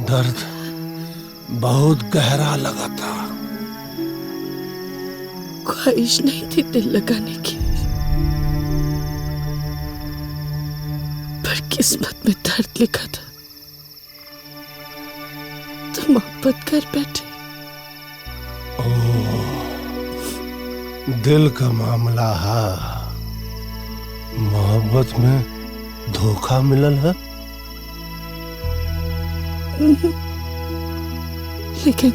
दर्द बहुत गहरा लगा था। ख्वाहिश नहीं थी दिल लगाने की, पर किस्मत में दर्द लिखा था तो मोहब्बत कर बैठे। दिल का मामला है। मोहब्बत में धोखा मिलल है। लेकिन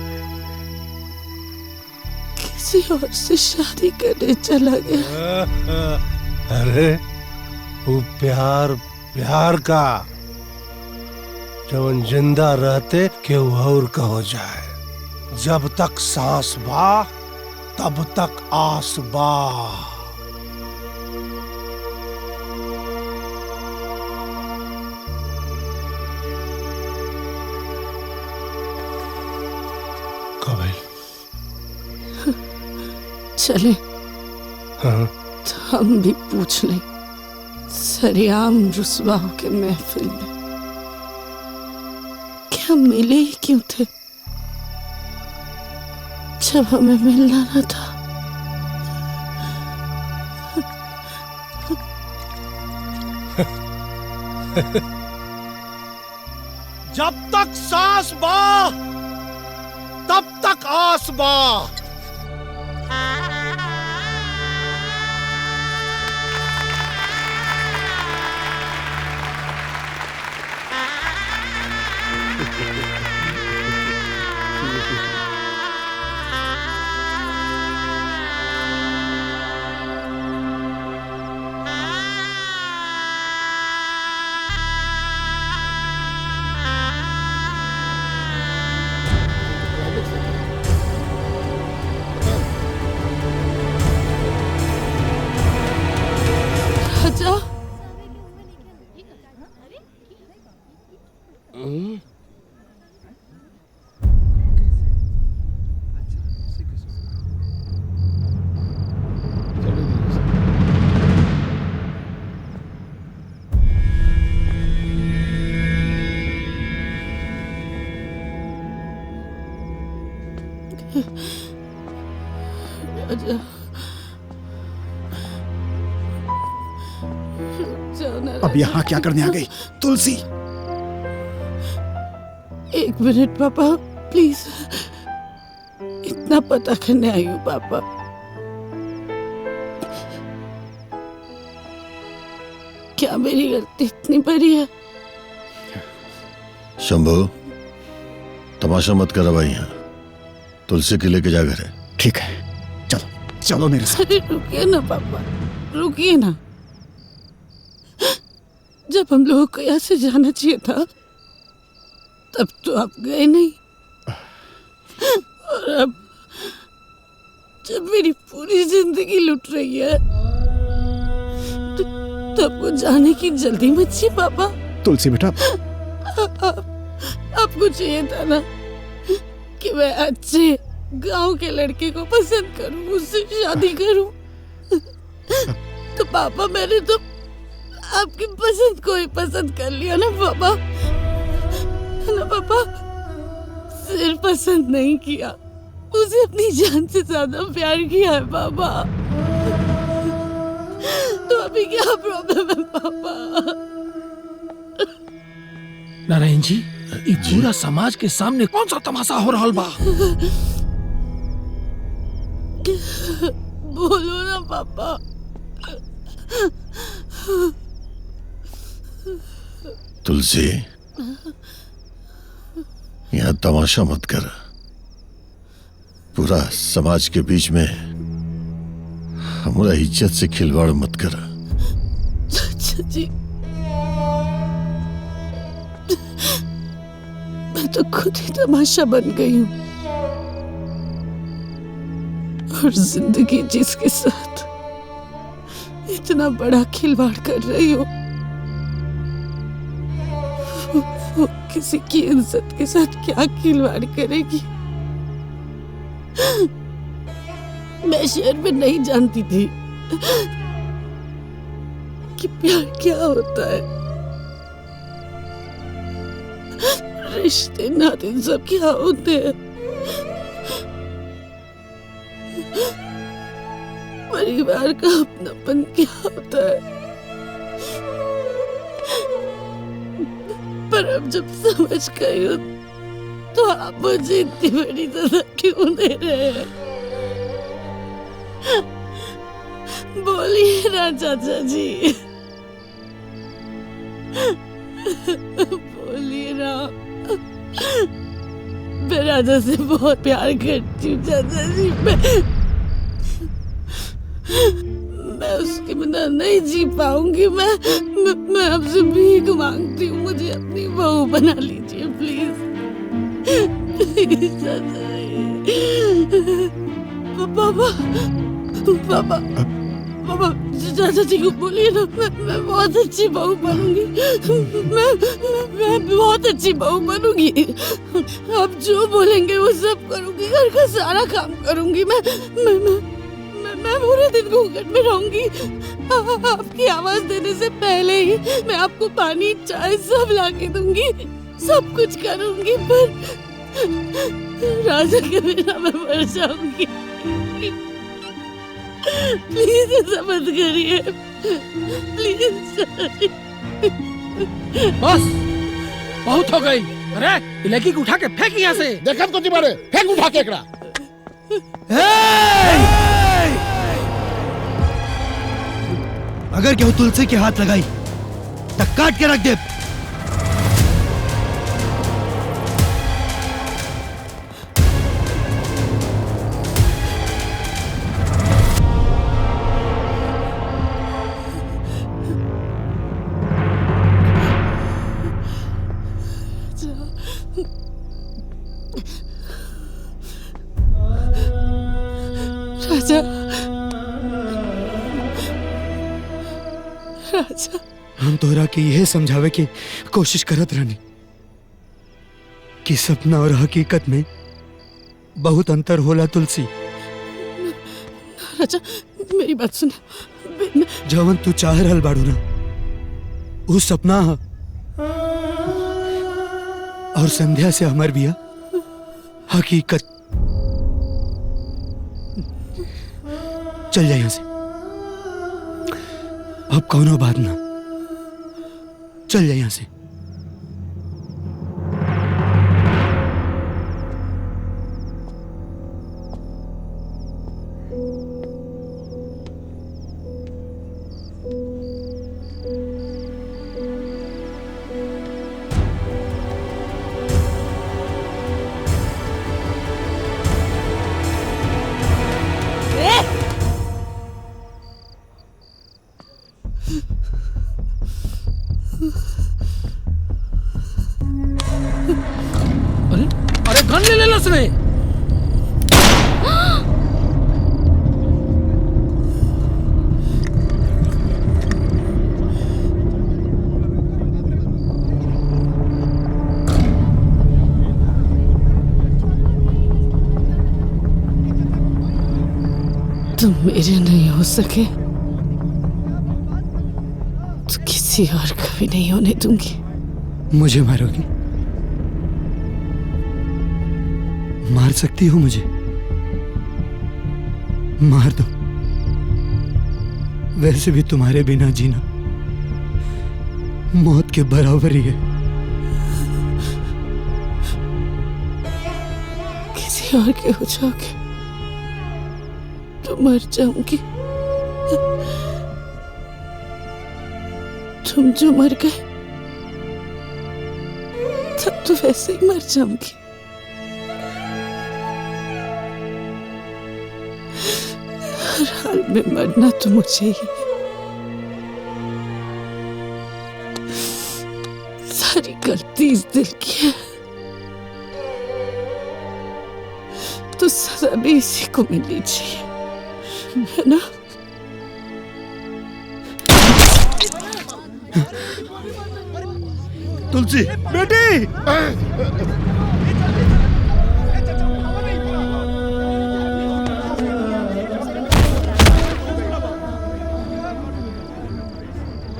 किसी और से शादी करने चला गया। अरे वो प्यार प्यार का जब जिंदा रहते के और का हो जाए। जब तक सांस बा तब तक आस बा। चले हाँ? तो हम भी पूछ लें सरेआम रुसवा के महफिल में क्या मिले ही क्यों थे जब हमें मिलना न था। जब तक सांस बा तब तक आस बा। राजा राजा अब यहाँ क्या करने आ गई तुलसी? एक मिनट पापा प्लीज। इतना पता करने आई हूँ पापा। क्या मेरी गलती इतनी बड़ी है? शंभू तमाशा मत कर भाई। यहाँ तुलसी के लेके जा घर है। ठीक है चलो चलो मेरे साथ। अरे रुकिए ना पापा रुकिए ना। जब हम लोगों को यहाँ से जाना चाहिए था तब तो आप गए नहीं, और अब जब मेरी पूरी जिंदगी लुट रही है तो आपको जाने की जल्दी मत छी पापा। तुलसी बेटा, आपको चाहिए था ना कि मैं अच्छे गांव के लड़के को पसंद करूं, उससे शादी करूं। तो पापा मैंने तो आपकी पसंद को ही पसंद कर लिया ना पापा, है ना पापा? सिर्फ पसंद नहीं किया, उसे अपनी जान से ज्यादा प्यार किया है पापा। तो अभी क्या प्रॉब्लम है पापा? नारायण जी, ये पूरा समाज के सामने कौन सा तमाशा हो रहा बा? बोलो ना पापा। तुलसी, यहाँ तमाशा मत कर। पूरा समाज के बीच में हमारा इज्जत से खिलवाड़ मत कर। चाचा जी, मैं तो खुद ही तमाशा बन गई हूँ, और जिंदगी जिसके साथ इतना बड़ा खिलवाड़ कर रही हो वो किसी की इज्जत के साथ क्या खिलवाड़ करेगी? मैं शहर में नहीं जानती थी कि प्यार क्या होता है, रिश्ते नाते सब क्या होते हैं, परिवार का अपनापन क्या होता है। पर अब जब समझ गई हो तो आप मुझे इतनी बड़ी सजा क्यों दे रहे हैं? बोलिए ना चाचा जी, बोलिए ना। मैं राजा से बहुत प्यार करती हूँ चाचा जी। मैं उसके बिना नहीं जी पाऊंगी। मैं आपसे भीख मांगती हूँ, मुझे अपनी बहू बना लीजिए प्लीज। प्लीज चाचा जी। पापा पापा पापा, चाचा जी को बोलिए ना, मैं बहुत अच्छी बहू बनूंगी। मैं बहुत अच्छी बहू बनूंगी। आप जो बोलेंगे वो सब करूंगी, घर का सारा काम करूंगी। मैं पूरे दिन घूंघट में रहूंगी। आपकी आवाज देने से पहले ही मैं आपको पानी चाय सब ला के दूंगी, सब कुछ करूंगी। पर राजा के बिना मैं मर जाऊंगी। प्लीज ऐसा मत करिए, प्लीज। बस बहुत हो गई। अरे लड़की को उठा के फेंक यहाँ से। देखा तो मारे, फेंक उठा के एकड़ा। अगर केहू तुलसी के हाथ लगाई तो काट के रख दे। राजा, राजा, हम तोहरा के यह समझावे की कोशिश करत रहनी कि सपना और हकीकत में बहुत अंतर होला तुलसी। राजा मेरी बात सुन। जवन तू चाह रहल बाड़ू ना वो सपना है, और संध्या से हमार बिया हकीकत। चल जा यहाँ से, अब कौनो बात ना। चल जा यहाँ से। पास में। तुम मेरे नहीं हो सके तो किसी और का भी नहीं होने दूंगी। मुझे मारोगी? मार सकती हो मुझे? मार दो। वैसे भी तुम्हारे बिना जीना मौत के बराबर ही है। किसी और के हो जाओगे तो मर जाऊंगी। तुम जो मर गए तब तो वैसे ही मर जाऊंगी। हर हाल में मरना तो मुझे ही है। सारी गलती इस दिल की है तो सजा भी इसी को मिलनी चाहिए, है ना? तुलसी बेटी,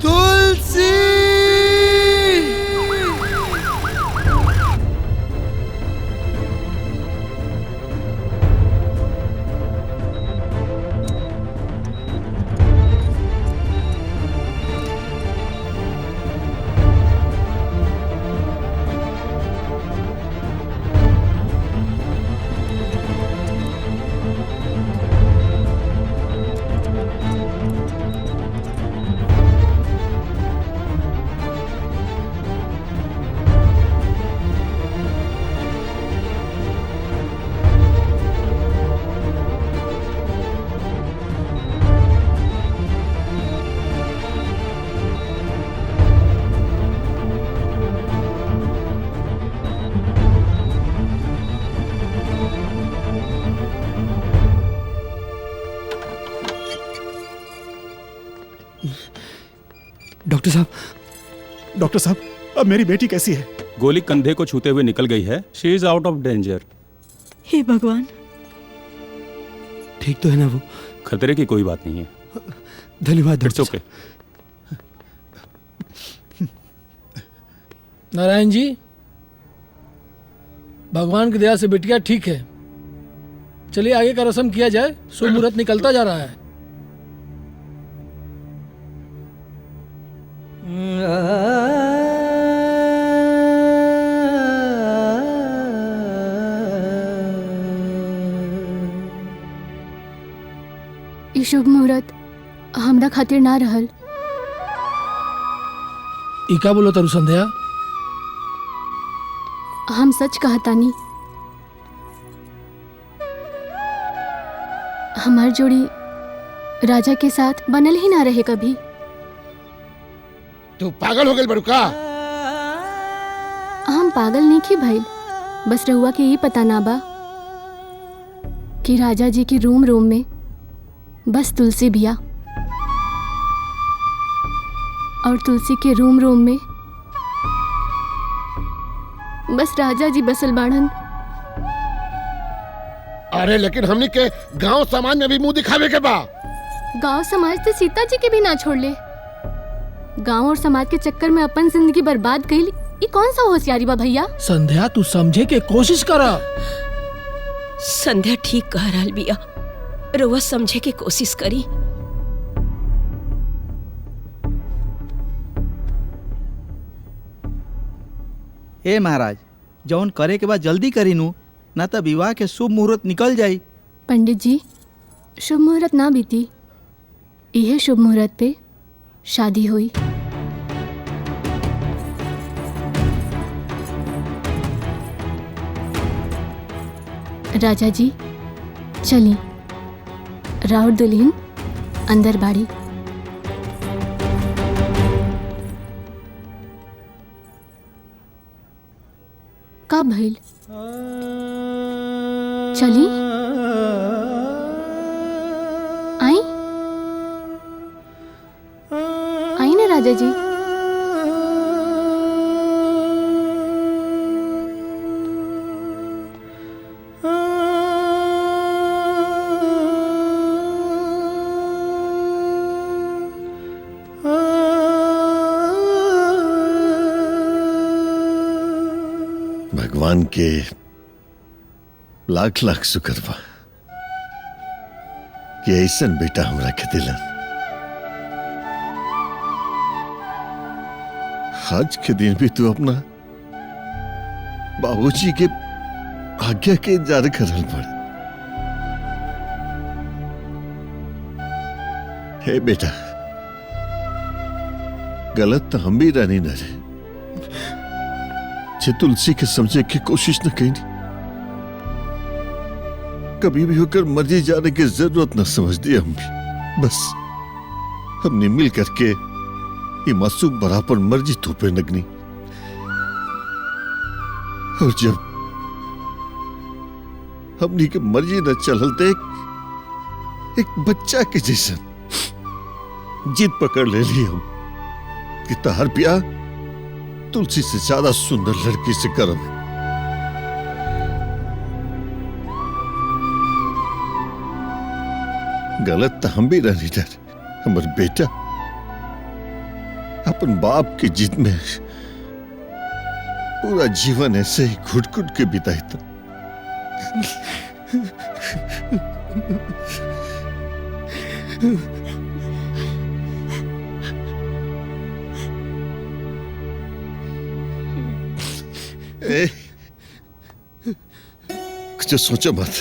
तुलसी। डॉक्टर साहब, अब मेरी बेटी कैसी है? गोली कंधे को छूते हुए निकल गई है। She is out of danger. हे भगवान। ठीक तो है ना वो? खतरे की कोई बात नहीं है। धन्यवाद। इट्स ओके। नारायण जी, भगवान की दया से बिटिया ठीक है। चलिए आगे का रस्म किया जाए। शुभ मुहूर्त निकलता जा रहा है। ई शुभ मुहूर्त हमरा खातिर ना रहल। ई का बोलो तरु संध्या? हम सच कहतानी, हमार जोड़ी राजा के साथ बनल ही ना रहे कभी। तू पागल हो गई बड़ू का? हम पागल नहीं की भाई, बस रहुआ के ये पता ना बा कि राजा जी की रूम रूम में बस तुलसी बिया और तुलसी के रूम रूम में बस राजा जी बसल बाड़न। अरे लेकिन हमनी के गांव समाज में भी मुंह दिखावे के बा। गांव समाज तो सीता जी के भी ना छोड़ ले। गांव और समाज के चक्कर में अपन जिंदगी बर्बाद कइली, ये कौन सा होशियारी बा भैया? संध्या, तू समझे के कोशिश करा। संध्या ठीक कह रहल बिया, रउआ समझे के कोशिश करी। ए महाराज, जौन करे के बाद जल्दी करी नू, ना तो विवाह के शुभ मुहूर्त निकल जाई। पंडित जी, शुभ मुहूर्त ना बीती, यह शुभ मुहूर्त पे शादी हुई। राजा जी चली, राउर दुल्हन अंदर बाड़ी। का भइल? चली आई आई ना राजा जी। भगवान के लाख लाख शुक्र बा कि ऐसन बेटा हमरा के दिलन। आज के दिन भी तू अपना बाबूजी के आज्ञा के इंतजार करल पड़। हे बेटा, गलत तो हम भी रहनी न रहे, तुलसी के समझे की कोशिश न कही। कभी भी होकर मर्जी जाने की जरूरत न समझ दी हम भी। बस हमने मिल करके ये मासूम बराबर मर्जी थोपे लगनी। और जब हमनी के मर्जी न चलते एक बच्चा के जैसा जिद पकड़ ले ली हम कि तहार ब्याह तुलसी से ज्यादा सुंदर लड़की से करम। गलत तो हम भी रहनी डर। हमारे बेटा अपन बाप की जिद में पूरा जीवन ऐसे ही घुट घुट के बिताई था। कुछ सोचो मत,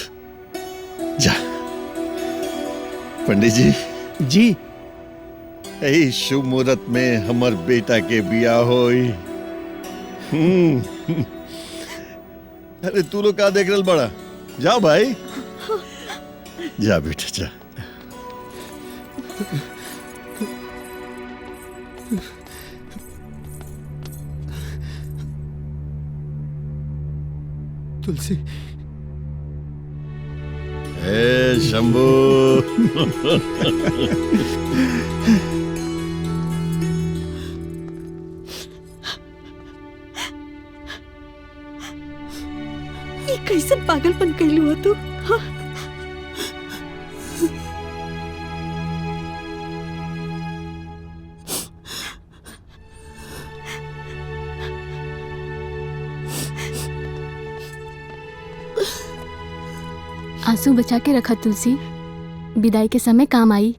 जा। पंडित जी यही शुभ मुहूर्त में हमार बेटा के बियाह होई। अरे तू लोग क्या देख रहे बड़ा, जा भाई, जा बेटा जा। तुलसी, ए शंभू, ये कैसे पागलपन कैलू हो तू? हाँ? आंसू बचा के रखा तुलसी, विदाई के समय काम आई।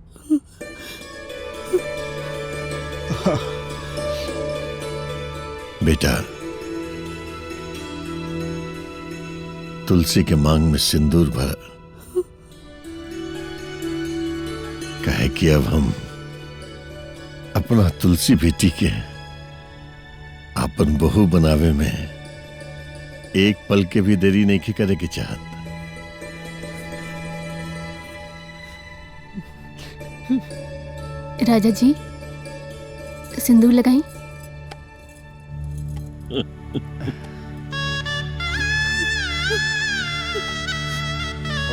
बेटा, तुलसी के मांग में सिंदूर भरा, कहे कि अब हम अपना तुलसी बेटी के अपन बहू बनावे में एक पल के भी देरी नहीं की करे की चाहत। राजा जी, सिंदूर लगाई।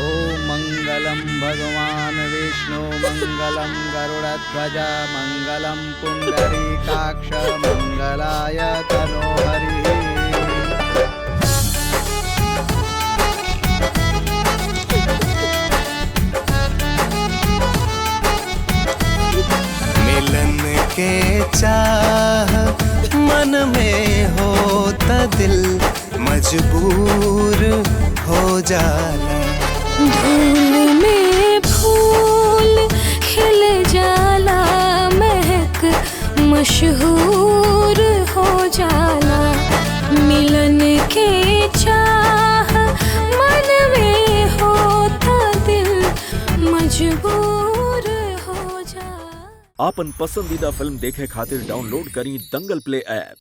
ओम मंगलम भगवान विष्णु मंगलम गरुड़ध्वज मंगलम पुंडरीकाक्ष मंगलाय तनोहरि। मिलन के चाह मन में होता दिल मजबूर हो जाला। धूल में फूल खिल जाला, महक मशहूर हो जाला। मिलन के चाह मन में होता दिल मजबूर हो जाला। आपन पसंदीदा फिल्म देखे खातिर डाउनलोड करी दंगल प्ले ऐप।